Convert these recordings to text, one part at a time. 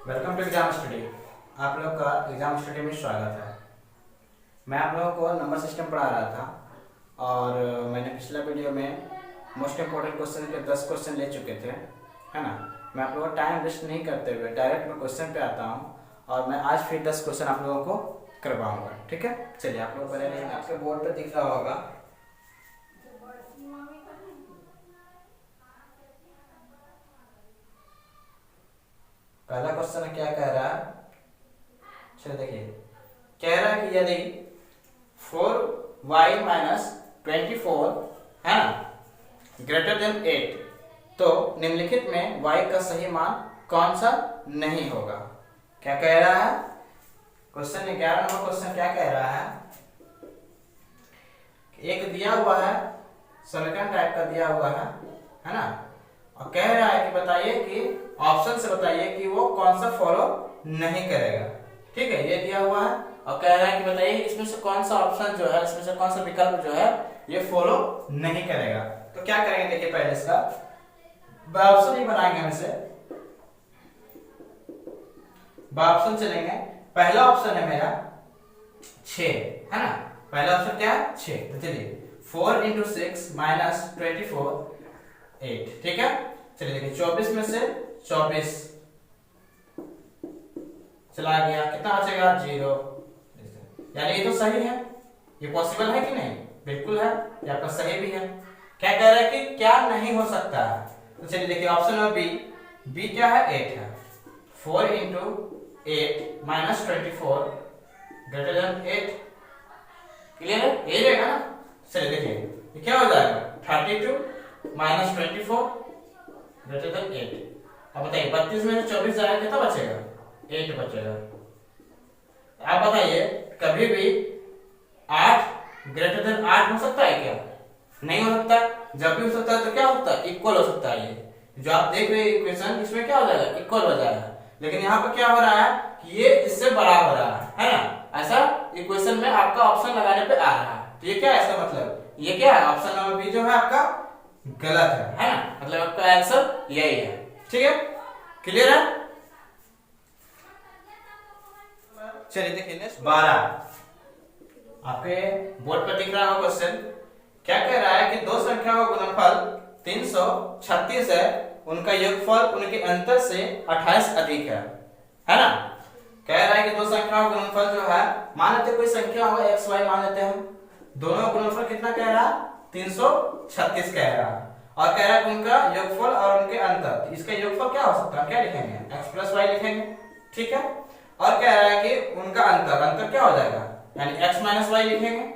Welcome to exam study. आप लोग का एग्जाम स्टडी में स्वागत है। मैं आप लोगों को नंबर सिस्टम पढ़ा रहा था और मैंने पिछला वीडियो में मोस्ट इम्पोर्टेंट क्वेश्चन के 10 क्वेश्चन ले चुके थे, है ना। मैं आप लोगों को टाइम वेस्ट नहीं करते हुए डायरेक्ट मैं क्वेश्चन पे आता हूँ और मैं आज फिर 10 क्वेश्चन आप लोगों को करवाऊँगा, ठीक है। चलिए, आप लोग पहले आपके बोर्ड पर दिख रहा होगा। पहला क्वेश्चन क्या कह रहा है, चलिए देखिए। कह रहा है कि यदि 4y माइनस 24 है ना ग्रेटर देन 8 तो निम्नलिखित में y का सही मान कौन सा नहीं होगा। क्या कह रहा है क्वेश्चन 11 नंबर क्वेश्चन क्या कह रहा है। एक दिया हुआ है समीकरण टाइप का दिया हुआ है ना, और कह रहा है कि बताइए कि ऑप्शन से बताइए कि वो कौन सा फॉलो नहीं करेगा। ठीक है, ये दिया हुआ है और कह रहा है कि बताइए इसमें से कौन सा ऑप्शन जो है, इसमें से कौन सा विकल्प जो है ये फॉलो नहीं करेगा। तो क्या करेंगे, देखिए पहले इसका ऑप्शन ही बनाएंगे हम इसे। ऑप्शन चलेंगे। पहला ऑप्शन है मेरा 6, है ना। पहला ऑप्शन क्या है 6। तो चलिए 4 × 6 माइनस 24 8, ठीक है। चलिए देखिए 24 में से 24 चला गया, कितना बचेगा 0। यानी ये तो सही है, ये पॉसिबल है कि नहीं, बिल्कुल है, ये आपका सही भी है। क्या कह रहा है कि क्या नहीं हो सकता है। तो चलिए देखिए ऑप्शन नंबर बी क्या है 8 है। 4 × 8 माइनस 24 ग्रेटर देन 8, क्लियर है, ये रहेगा ना। चलिए देखिए ये क्या हो जाएगा 32 माइनस 24 ग्रेटर देन 8। अब बताइए 32 में से 24 जाएगा, कितना बचेगा 8 बचेगा। आप बताइए कभी भी 8 ग्रेटर देन 8 हो सकता है क्या? नहीं हो सकता। जब भी हो सकता है तो क्या हो सकता है, इक्वल हो सकता है। ये जो आप देख रहे हैं इक्वेशन, इसमें क्या हो जाएगा, इक्वल हो जाएगा। लेकिन यहाँ पर क्या हो रहा है कि ये इससे बड़ा हो रहा है ना। ऐसा इक्वेशन में आपका ऑप्शन लगाने पे आ रहा है। तो ये क्या है, इसका मतलब ये क्या है, ऑप्शन नंबर बी जो है आपका गलत है ना। मतलब आपका आंसर यही है, ठीक है, क्लियर है। चलिए देखिए नेक्स्ट 12 आपके बोर्ड पर दिख रहा है क्वेश्चन। क्या कह रहा है कि दो संख्याओं का गुणनफल 336 है, उनका योगफल उनके अंतर से 28 अधिक है ना। कह रहा है कि दो संख्याओं का गुणनफल जो है, मान लेते कोई संख्या हो x y, मान लेते हैं दोनों का गुणनफल कितना कह रहा है 336 कह रहा है, और कह रहा है उनका योगफल और उनके अंतर। इसका योगफल क्या हो सकता है, क्या लिखेंगे x + y लिखेंगे, ठीक है। और कह रहा है कि उनका अंतर क्या हो जाएगा, यानी x - y लिखेंगे,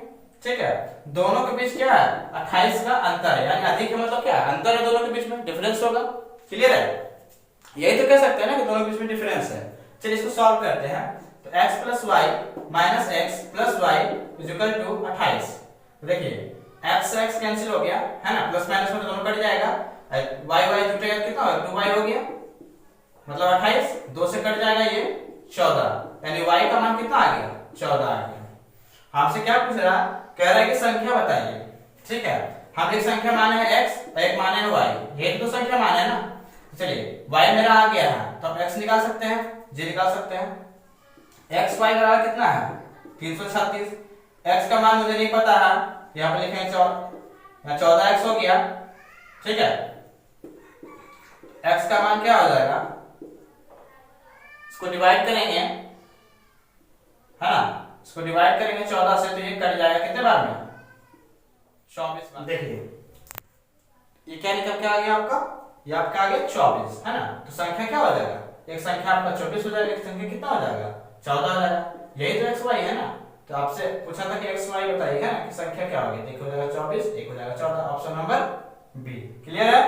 ठीक है। दोनों के बीच क्या है 28 का अंतर है, यानी अधिक है मतलब क्या अंतर है, दोनों के बीच में डिफरेंस होगा, क्लियर है। यही तो कह सकते हैं ना कि दोनों के बीच में डिफरेंस है। चलिए इसको सॉल्व करते हैं। तो x + y minus x + y equal to 28। देखिए x से x कैंसिल हो गया, है ना, प्लस माइनस में तो दोनों कट जाएगा, y जुटेगा कितना होगा 2y हो गया, मतलब 28, 2 से कट जाएगा ये 14, यानी y का मान कितना आ गया 14 आ गया। आपसे क्या पूछ रहा, कह रहा है कि संख्या बताइए, ठीक है। हम एक संख्या माने है x, एक माने है y, ये तो संख्या माने है ना। चलिए y मेरा आ गया है तो आप x निकाल सकते हैं, जी निकाल सकते हैं। x y बराबर कितना है 336। x का मान मुझे नहीं पता है, यहाँ पे लिखेंगे 14x हो गया, ठीक है। x का मान क्या हो जाएगा, इसको डिवाइड करेंगे, है ना, इसको डिवाइड करेंगे 14 से तो ये कट जाएगा कितने बार में 24 बार। देखिए ये क्या निकल के आ गया आपका, ये आपका आ गया 24, है ना। तो संख्या क्या हो जाएगा, एक संख्या आपका 24 हो जाएगा, एक संख्या कितना हो जाएगा 14 हो जाएगा। यही तो एक्स वाई है ना। तो आपसे पूछा था कि एक्स वाई बताइए, है ना, कि संख्या क्या होगी। एक हो जाएगा 24, एक हो जाएगा 14, ऑप्शन नंबर बी, क्लियर है।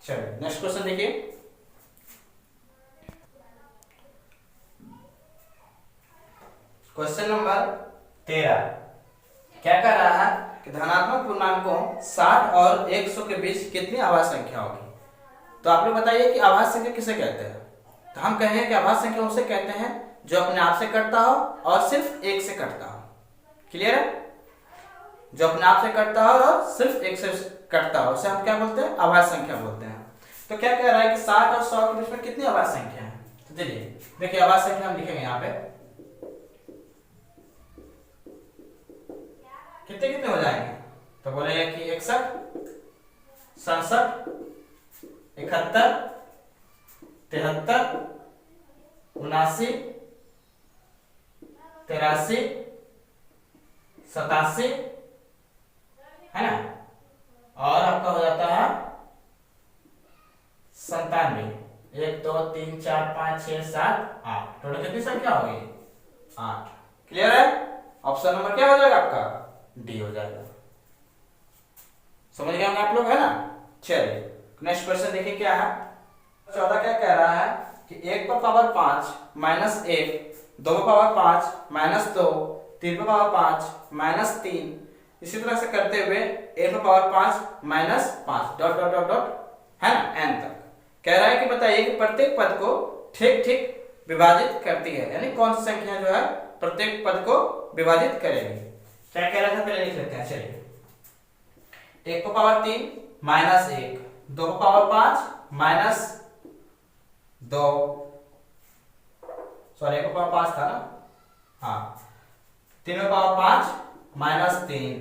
चलिए नेक्स्ट क्वेश्चन देखिए। क्वेश्चन नंबर 13 क्या कर रहा है कि धनात्मक पूर्णांकों 60 और 100 के बीच कितनी अभाज्य संख्या होगी। तो आप लोग बताइए कि अभाज्य संख्या किसे कहते हैं। तो हम कहें कि अभाज्य संख्या उसे कहते हैं जो अपने आप से कटता हो और सिर्फ एक से कटता हो, क्लियर है। जो अपने आप से कटता हो और सिर्फ एक से कटता हो उसे हम क्या बोलते हैं, अभाज्य संख्या बोलते हैं। तो क्या कह रहा है कि 60 और 100 के बीच में कितनी अभाज्य संख्या है। चलिए देखिए आवाज संख्या हम लिखेंगे यहाँ पे कितने कितने हो जाएंगे, तो बोलेंगे कि 61, 67, 71, 73, 79, 83, 87 है ना, और आपका हो जाता है 97। 1 2 3 4 5 6 7 8, टोटल कितनी संख्या होगी 8। क्लियर है? ऑप्शन नंबर क्या हो जाएगा आपका डी हो जाएगा। समझ गए होंगे आप लोग, है ना। चलिए नेक्स्ट क्वेश्चन देखिए क्या है। 14 क्या कह रहा है कि 1 पर पावर 5 माइनस 1, 2 पर पावर 5 माइनस 2, 3 पर पावर 5 माइनस 3, इसी तरह से करते हुए 1 पर power 5 minus 5 dot dot dot dot है ना एन तक। कह रहा है कि बताइए कि प्रत्येक पद को ठीक ठीक विभाजित करती है, यानी कौन सी संख्या जो है प्रत्येक पद को विभाजित करेगी। क्या कह रहा था पहले लिख लेते हैं। चलिए 1 पर पावर 3 माइनस 1, 2 पर पावर 5 माइनस 2, सॉरी 1 पर पावर 5 था ना, हाँ 3 पर पावर 5 माइनस 3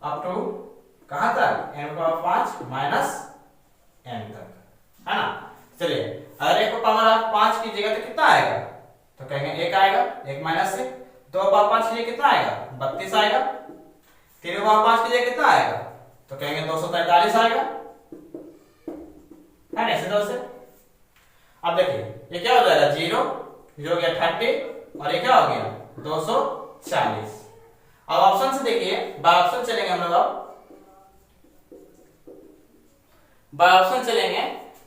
अप टू कहां तक n पर पावर 5 माइनस n तक, है ना। चलिए अगर 1 पर पावर आप 5 कीजिएगा तो कितना आएगा, तो कहेंगे 1 आएगा, 1 माइनस 1। 2 पर पावर 5 कीजिए कितना आएगा 32 आएगा। 3 पर पावर 5 कीजिए कितना आएगा, तो कहेंगे 243 आएगा, है ना, ऐसे 2 से। अब देखिए ये क्या हो जाएगा 0, ये हो गया 30 और ये क्या हो गया 240। अब ऑप्शन से देखिए, बाय ऑप्शन चलेंगे हम लोग। अब बाय ऑप्शन चलेंगे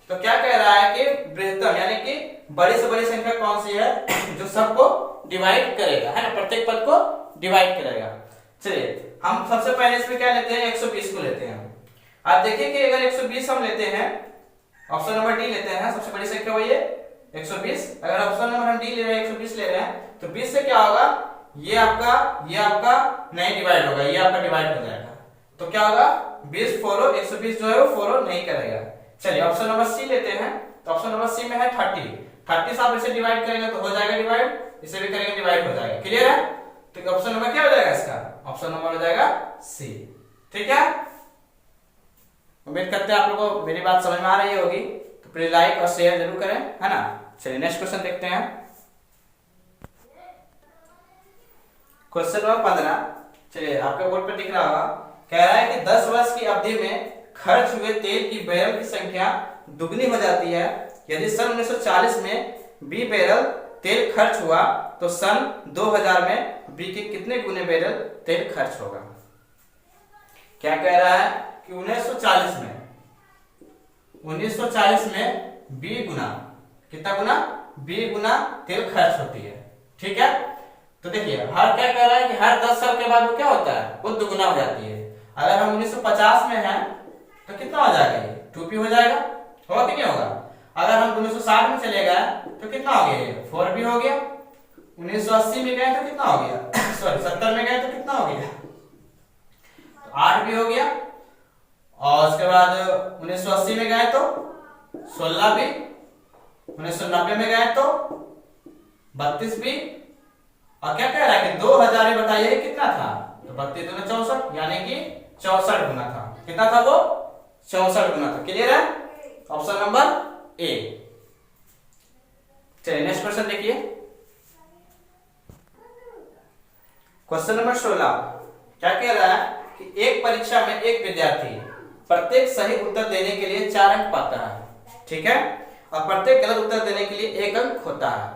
तो क्या कह रहा है कि बृहत्तम यानी कि बड़ी से बड़ी संख्या कौन सी है जो सबको डिवाइड करेगा, है ना, प्रत्येक पद को डिवाइड करेगा। चलिए हम सबसे पहले इसमें क्या लेते हैं 120 को लेते हैं। आप देखिए कि अगर 120 हम लेते हैं, ऑप्शन नंबर डी लेते हैं, सबसे बड़ी संख्या वही है 120। अगर ऑप्शन नंबर हम डी ले रहे हैं 120 ले रहे हैं, तो 20 से क्या होगा, ये आपका नहीं डिवाइड होगा, ये आपका डिवाइड हो जाएगा। तो क्या होगा 20 फॉलो 120 जो है वो फॉलो नहीं करेगा। चलिए ऑप्शन नंबर सी लेते हैं, तो ऑप्शन नंबर सी में है 30 से आप इसे डिवाइड करेंगे तो हो जाएगा डिवाइड, इसे भी करेंगे डिवाइड हो जाएगा। क्लियर है? तो ऑप्शन नंबर क्या हो जाएगा इसका, ऑप्शन नंबर हो जाएगा सी। ठीक है, उम्मीद करते हैं आप लोगों को मेरी बात समझ में आ रही होगी, तो प्लीज लाइक और शेयर जरूर करें, है ना। चलिए नेक्स्ट क्वेश्चन देखते हैं। क्वेश्चन नंबर 15, चलिए आपके बोर्ड पर दिख रहा होगा। कह रहा है कि 10 वर्ष की अवधि में खर्च हुए तेल की बैरल की संख्या दुगनी हो जाती है यदि सन 1940 में 20 बैरल तेल खर्च हुआ तो सन 2000 में बी के कितने गुने बैरल तेल खर्च होगा। क्या कह रहा है कि 1940 में 20 गुना, कितना गुना 20 गुना तेल खर्च होती है। ठीक है, तो देखिए हर क्या कह रहा है कि हर 10 साल के बाद वो क्या होता है, वो दुगुना हो जाती है। अगर हम 1950 में हैं तो कितना हो जाएगा, ये 2p हो जाएगा, होगा कि नहीं होगा। अगर हम 1960 में चले गए तो कितना हो गया, 4p हो गया। 1980 में गए तो कितना हो गया सॉरी 70 में गए तो कितना हो गया, तो 8p हो गया। और उसके बाद 1980 में गए तो 16p, 1990 में गए तो 32p, और क्या कह रहा है कि 2000 बताइए कितना था, तो 32 दूना 64, यानी कि 64 गुना था। कितना था वो, 64 गुना था। क्लियर है, ऑप्शन नंबर ए। चलिए नेक्स्ट क्वेश्चन देखिए। क्वेश्चन नंबर 16 क्या कह रहा है कि एक परीक्षा में एक विद्यार्थी प्रत्येक सही उत्तर देने के लिए 4 अंक पाता है, ठीक है, और प्रत्येक गलत उत्तर देने के लिए 1 अंक होता है।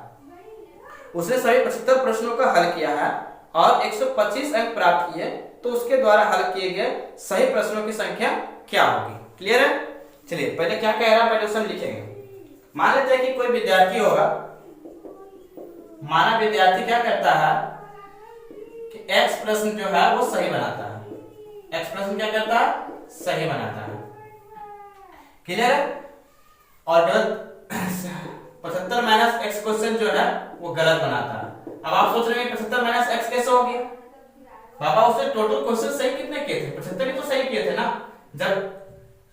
उसने सभी 75 प्रश्नों का हल किया है और 125 अंक प्राप्त किए, तो उसके द्वारा हल किए गए सही प्रश्नों की संख्या क्या होगी। क्लियर है? चलिए पहले क्या कह रहा है पहले उसे हम लिखेंगे। मान लेते हैं कि कोई विद्यार्थी होगा, माना विद्यार्थी क्या करता है कि x प्रश्न जो है वो सही बनाता है। x प्रश्न क्या करता है, सही बनाता है। क्लियर है? और 75 माइनस x क्वेश्चन जो है वो गलत बनाता है। अब आप सोच रहे हैं 75 माइनस x कैसे हो गया, बाबा उसने टोटल क्वेश्चन सही कितने किए थे, 75 ही तो सही किए थे ना। जब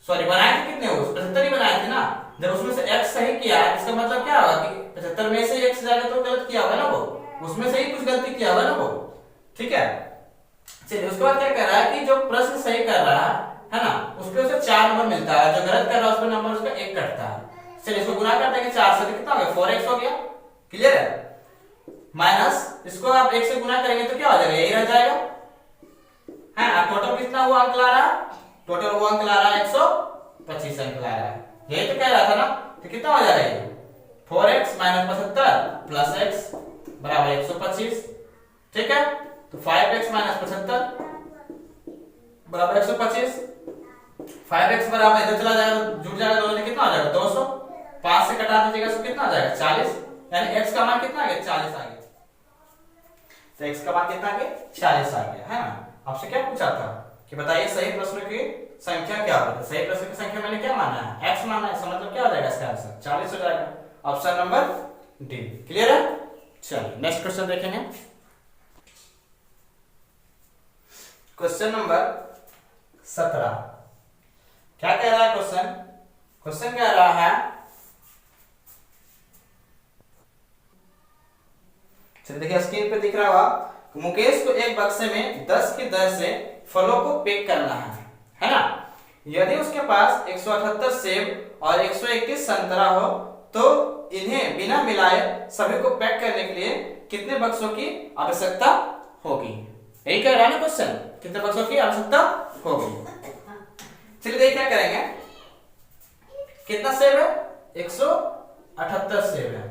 सॉरी बनाए थे कितने, वो 75 ही बनाए थे ना। जब उसमें से x सही किया है इसका मतलब क्या होगा कि 75 में से x जाएगा तो गलत किया होगा ना वो, उसमें से ही कुछ गलती किया होगा ना वो, ठीक है। चलिए उसके बाद क्या कह रहा है कि जो प्रश्न सही कर रहा है ना उस पे उसे 4 नंबर मिलता है, जो गलत कर रहा है उस पे नंबर उसका 1 कटता है। चलिए इसको गुना कर देंगे 4 से, तो कितना हो गया 4x हो गया, क्लियर है। माइनस इसको आप 1 से गुना करेंगे तो क्या हो जाएगा, यही रह जाएगा है। अब टोटल कितना हुआ अंक ला रहा है, टोटल वो अंक ला रहा है 125 अंक ला रहा है, यही तो कह रहा था ना। तो कितना हो जाएगा ये 4x माइनस 75 प्लस x बराबर 125, ठीक है। तो 5x माइनस 75 बराबर 125, 5x बराबर इधर चला जाएगा जुड़ जाएगा दोनों में, कितना हो जाएगा 200, 5 से कटा दीजिएगा तो कितना आ जाएगा 40, यानी x का मान कितना आ गया 40 आ गया। तो x का मान कितना आ गया 40 आ गया, है ना। आपसे क्या पूछा था कि बताइए सही प्रश्न की संख्या क्या होगी, सही प्रश्न की संख्या मैंने क्या माना है x माना है, इसका मतलब क्या हो जाएगा इसका आंसर 40 हो जाएगा। ऑप्शन नंबर डी, क्लियर है। चलिए नेक्स्ट क्वेश्चन देखेंगे। क्वेश्चन नंबर 17 क्या कह रहा है क्वेश्चन, क्वेश्चन कह रहा है, चलिए देखिए स्क्रीन पे दिख रहा होगा, मुकेश को एक बक्से में 10 की दर से फलों को पैक करना है ना। यदि उसके पास 178 सेब और 121 संतरा हो तो इन्हें बिना मिलाए सभी को पैक करने के लिए कितने बक्सों की आवश्यकता होगी, यही कह रहा है ना क्वेश्चन, कितने बक्सों की आवश्यकता होगी। चलिए देखिए क्या करेंगे, कितना सेब है 178 सेब है,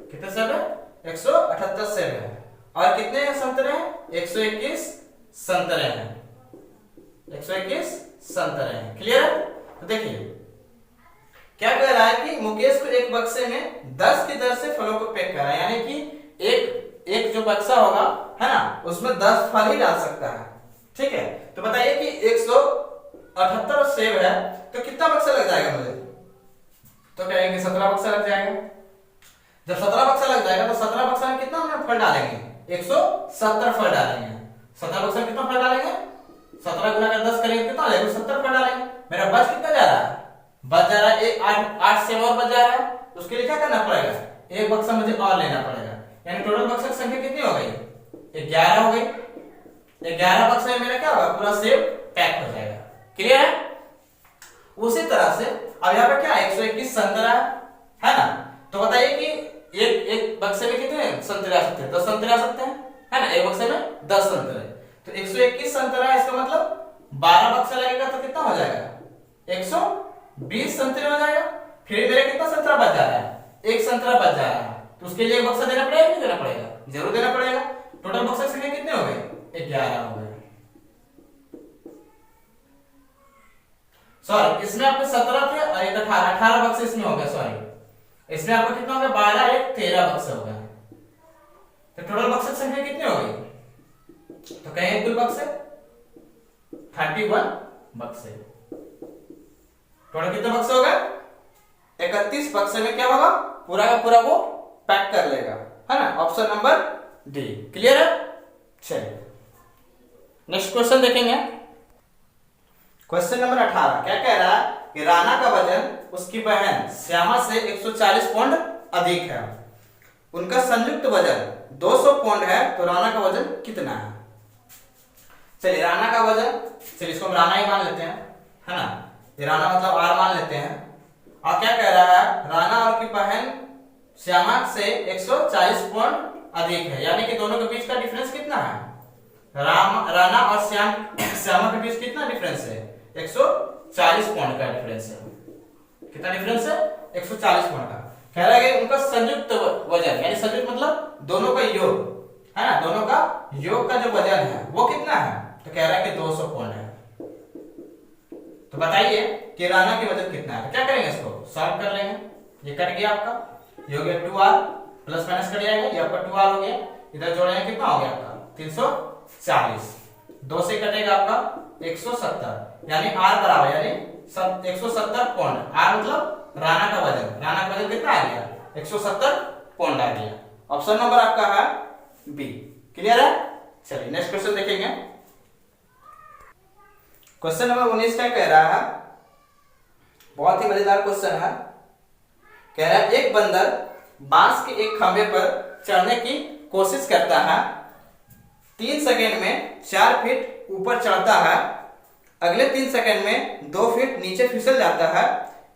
कितने सेब है 178 सेब है, और कितने संतरे हैं 121 संतरे हैं, 121 संतरे हैं, क्लियर है। तो देखिए क्या कह रहा है कि मुकेश को एक बक्से में 10 की दर से फलों को पैक करा, यानी कि एक जो बक्सा होगा है ना उसमें 10 फल ही डाल सकता है, ठीक है। तो बताइए कि 178 सेब है तो कितना बक्सा लग जाएगा मुझे, तो कहेंगे 17 बक्सा लग जाएगा। जब 17 बक्सा लग जाएगा तो 17 बक्सा में कितना हम फल डालेंगे 170 फल डालेंगे, 17 बक्सा में कितना फल डालेंगे 17 गुना कर 10 करेंगे कितना आ जाएगा 70 फल डालेंगे। मेरा बच कितना जा रहा है, बच जा रहा है 8 सेब और बच जा रहा है, तो उसके लिए क्या करना पड़ेगा, एक बक्सा मुझे और लेना पड़ेगा, यानी टोटल बक्सा की संख्या कितनी हो गई 11 हो गई। 11 बक्से में मेरा क्या होगा पूरा सेब पैक हो जाएगा, क्लियर है। उसी तरह से अब यहाँ पे क्या 121 संतरा है ना, तो बताइए कि एक बक्से में कितने संतरे आ सकते हैं 10 संतरे आ सकते हैं, है ना, एक बक्से में 10 संतरे, तो 121 संतरा है, इसका मतलब 12 बक्सा लगेगा तो कितना हो जाएगा 120 संतरे हो जाएगा। फिर मेरे कितना संतरा बच जा रहा है, एक संतरा बच जा रहा है, तो उसके लिए एक बक्सा देना पड़ेगा नहीं देना पड़ेगा, जरूर देना पड़ेगा। टोटल बक्सा की संख्या कितने हो गए 11 हो गए। सॉरी इसमें आपके 17 थे और एक 18 बक्से इसमें हो गए, सॉरी इसमें आपका कितना हो गया 12 एक 13 बक्से हो गए, तो टोटल बक्से की संख्या कितनी हो गई, तो कहें कुल बक्से 31 बक्से। टोटल कितने बक्से हो गए 31 बक्से में क्या होगा पूरा का पूरा वो पैक कर लेगा, है ना। ऑप्शन नंबर डी, क्लियर है। चलिए नेक्स्ट क्वेश्चन देखेंगे। क्वेश्चन नंबर 18 क्या कह रहा है कि राणा का वजन उसकी बहन श्यामा से 140 पाउंड अधिक है, उनका संयुक्त वजन 200 पाउंड है, तो राणा का वजन कितना है। चलिए राणा का वजन, चलिए इसको हम राणा ही मान लेते हैं, है ना, ये राणा मतलब आर मान लेते हैं। और क्या कह रहा है राणा और की बहन श्यामा से 140 पाउंड अधिक है, यानी कि दोनों के बीच का डिफरेंस कितना है, राणा और श्यामा के बीच कितना डिफरेंस है 140 पाउंड का डिफरेंस है। कितना डिफरेंस है 140 पाउंड का। कह रहा है कि उनका संयुक्त वजन, यानी संयुक्त मतलब दोनों का योग, है ना, दोनों का योग का जो वजन है वो कितना है, तो कह रहा है कि 200 पाउंड है। तो बताइए कि राणा की वजन कितना है, तो क्या करेंगे इसको सॉल्व कर लेंगे। ये कट गया आपका, ये हो गया 2r, प्लस माइनस कट जाएगा, ये आपका 2r हो गया, इधर जोड़ेंगे कितना हो गया आपका 340, 2 से कटेगा आपका 170, यानी r बराबर यानी 170 पाउंड। r मतलब राणा का वजन, राणा का वजन कितना आ गया 170 पाउंड आ गया। ऑप्शन नंबर आपका है बी, क्लियर है। चलिए नेक्स्ट क्वेश्चन देखेंगे। क्वेश्चन नंबर 19 क्या कह रहा है, बहुत ही मजेदार क्वेश्चन है। कह रहा है एक बंदर बांस के एक खंभे पर चढ़ने की कोशिश करता है, 3 सेकंड में 4 फीट ऊपर चढ़ता है, अगले 3 सेकंड में 2 फीट नीचे फिसल जाता है।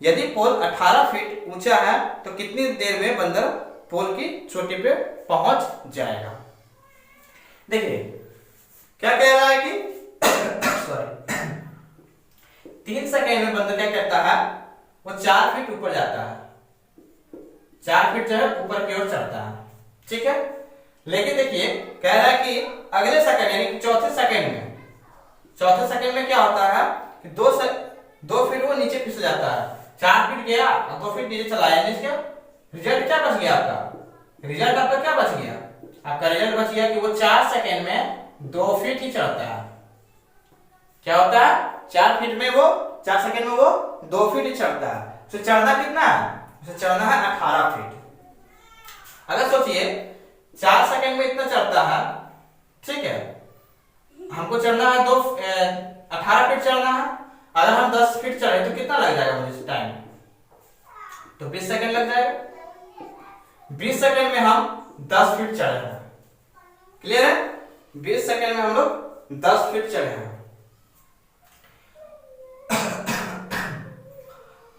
यदि पोल 18 फीट ऊंचा है तो कितनी देर में बंदर पोल की चोटी पे पहुंच जाएगा। देखिए क्या कह रहा है कि सॉरी 3 सेकंड में बंदर क्या करता है, वो 4 फीट ऊपर जाता है, 4 फीट जो है ऊपर की ओर चढ़ता है, ठीक है। लेकिन देखिए कह रहा है कि अगले सेकंड यानी कि चौथे सेकंड में क्या होता है कि 2 फीट वो नीचे फिसल जाता है, 4 फीट गया और 2 फीट नीचे चला, यानी इसका रिजल्ट क्या बच गया आपका, रिजल्ट आपका क्या बच गया, आपका रिजल्ट बच गया कि वो 4 सेकंड में 2 फीट ही चढ़ता है। क्या होता है, 4 फीट में वो 4 सेकंड में वो 2 फीट ही चढ़ता है। तो चढ़ना कितना है, उसे चढ़ना है 18 फीट। अगर सोचिए 4 सेकंड में इतना चढ़ता है, ठीक है, हमको चढ़ना है 18 फीट चढ़ना है। अगर हम 10 फीट चढ़े तो कितना लग जाएगा मुझे टाइम, तो 20 सेकंड लग जाएगा। 20 सेकंड में हम 10 फीट चढ़े हैं, क्लियर है, 20 सेकंड में हम लोग 10 फीट चढ़े हैं।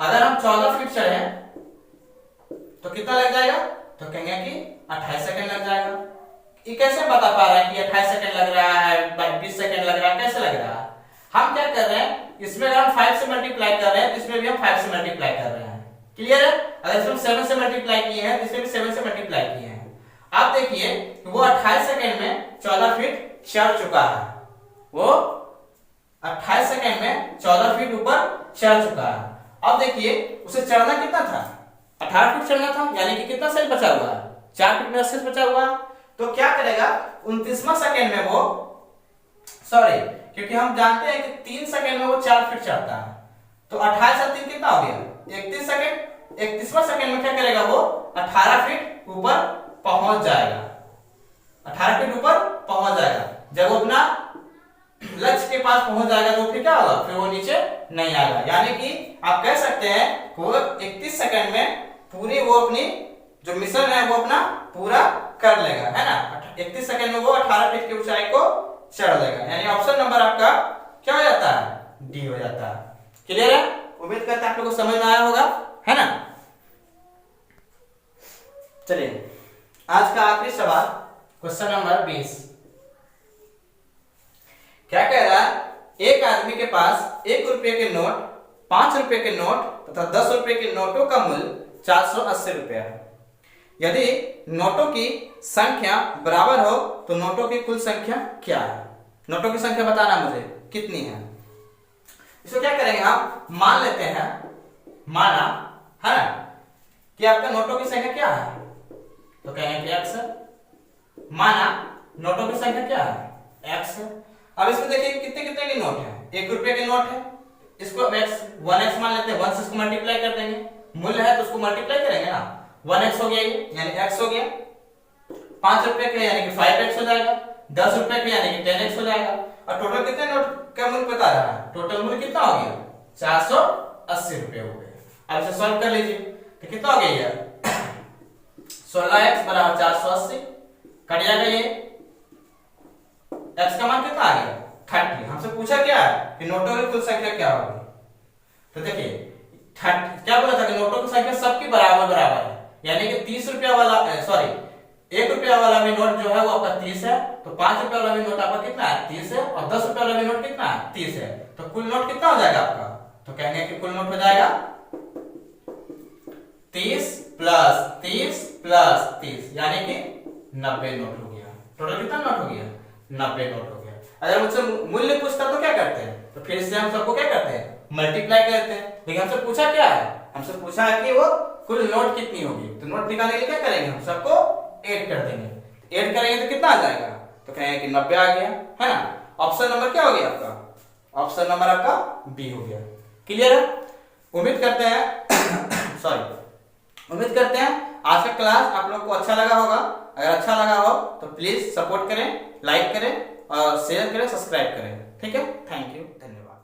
अगर हम 14 फीट चढ़े तो कितना लग जाएगा, तो कहेंगे कि 28 सेकंड लग जाएगा। ये कैसे बता पा रहे हैं कि 28 सेकंड लग रहा है, 20 सेकंड लग रहा है, कैसे लग रहा है। हम क्या कर रहे हैं, इसमें अगर हम 5 से मल्टीप्लाई कर रहे हैं तो इसमें भी हम 5 से मल्टीप्लाई कर रहे हैं, क्लियर है। अगर इसमें 7 से मल्टीप्लाई किए हैं तो इसमें भी 7 से मल्टीप्लाई किए हैं। आप देखिए वो 28 सेकंड में 14 फीट चढ़ चुका है, वो 28 सेकंड में 14 फीट ऊपर चढ़ चुका है। अब देखिए उसे चढ़ना कितना था, 18 फीट चढ़ना था, यानी कि कितना सेकंड बचा हुआ है, 4 फीट में सेकंड बचा हुआ है। तो क्या करेगा, 29वां सेकंड में वो सॉरी क्योंकि हम जानते हैं कि 3 सेकंड में वो 4 फीट चढ़ता है, तो 28 और 3 कितना हो गया, 31 सेकंड। 31वां सेकंड में क्या करेगा, वो 18 फीट ऊपर पहुंच जाएगा, 18 फीट ऊपर पहुंच जाएगा। जब वो अपना लक्ष्य के पास पहुंच जाएगा तो फिर क्या होगा, फिर वो नीचे नहीं आएगा। यानी कि आप कह सकते हैं वो 31 सेकंड में पूरी वो अपनी जो मिशन है वो अपना पूरा कर लेगा, है ना। 31 सेकंड में वो 18 फीट की ऊंचाई को चढ़ लेगा, यानी ऑप्शन नंबर आपका क्या हो जाता है, डी हो जाता है। क्लियर है, उम्मीद करता है आप लोगों को समझ में आया होगा, है ना। चलिए आज का आखिरी सवाल, क्वेश्चन नंबर 20। क्या कह रहा है, एक आदमी के पास 1 रुपए के नोट, 5 रुपए के नोट तथा 10 रुपए के नोटों का मूल्य 480 रुपया है। यदि नोटों की संख्या बराबर हो तो नोटों की कुल संख्या क्या है। नोटों की संख्या बताना मुझे कितनी है। इसको क्या करेंगे, हम मान लेते हैं, माना है ना कि आपका नोटों की संख्या क्या है, तो कहेंगे कि x है। माना नोटों की संख्या क्या है, x है। अब इसमें देखिए कितने कितने के नोट है, 1 रुपए के नोट है, इसको x मान लेते हैं, 1 से इसको मल्टीप्लाई कर देंगे, मूल्य है तो उसको मल्टीप्लाई करेंगे ना, 1x हो गया ये, यानी x हो गया। 5 रुपए के यानी कि 5x हो जाएगा, 10 रुपए के यानी कि 10x हो जाएगा। और टोटल कितने नोट का मूल्य बता रहा है, टोटल मूल्य कितना हो गया, 480 रुपए हो गए। अब इसे सॉल्व कर लीजिए तो कितना हो गया ये 16x बराबर 480, कट जाएगा ये, x का मान कितना आ गया 30। हमसे पूछा क्या है कि नोटों की कुल संख्या क्या होगी, तो देखिए क्या बोला था कि नोटों की संख्या सबकी बराबर बराबर है, यानी कि 30 रुपया वाला 1 रुपया वाला भी नोट जो है वो आपका 30 है, तो 5 रुपया वाला भी नोट आपका कितना है 30 है, और 10 रुपया वाला भी नोट कितना है 30 है, तो कुल नोट कितना हो जाएगा आपका, तो कहेंगे कि कुल नोट हो जाएगा 30 प्लस 30 प्लस 30, यानी कि 90 नोट हो गया। टोटल कितना नोट हो गया, 90 नोट हो गया। अगर मुझसे मूल्य पूछता तो क्या करते हैं, तो फिर से हम सबको क्या करते हैं, मल्टीप्लाई करते हैं। लेकिन हमसे पूछा क्या है, हमसे पूछा है कि वो कुल नोट कितनी होगी, तो नोट निकालने के लिए क्या करेंगे, हम सबको ऐड कर देंगे। ऐड करेंगे तो कितना आ जाएगा, तो कहेंगे कि 90 आ गया, है ना। ऑप्शन नंबर क्या हो गया आपका, ऑप्शन नंबर आपका बी हो गया। क्लियर है, उम्मीद करते हैं उम्मीद करते हैं आज का क्लास आप लोग को अच्छा लगा होगा। अगर अच्छा लगा हो तो प्लीज सपोर्ट करें, लाइक करें और शेयर करें, सब्सक्राइब करें। ठीक है, थैंक यू, धन्यवाद।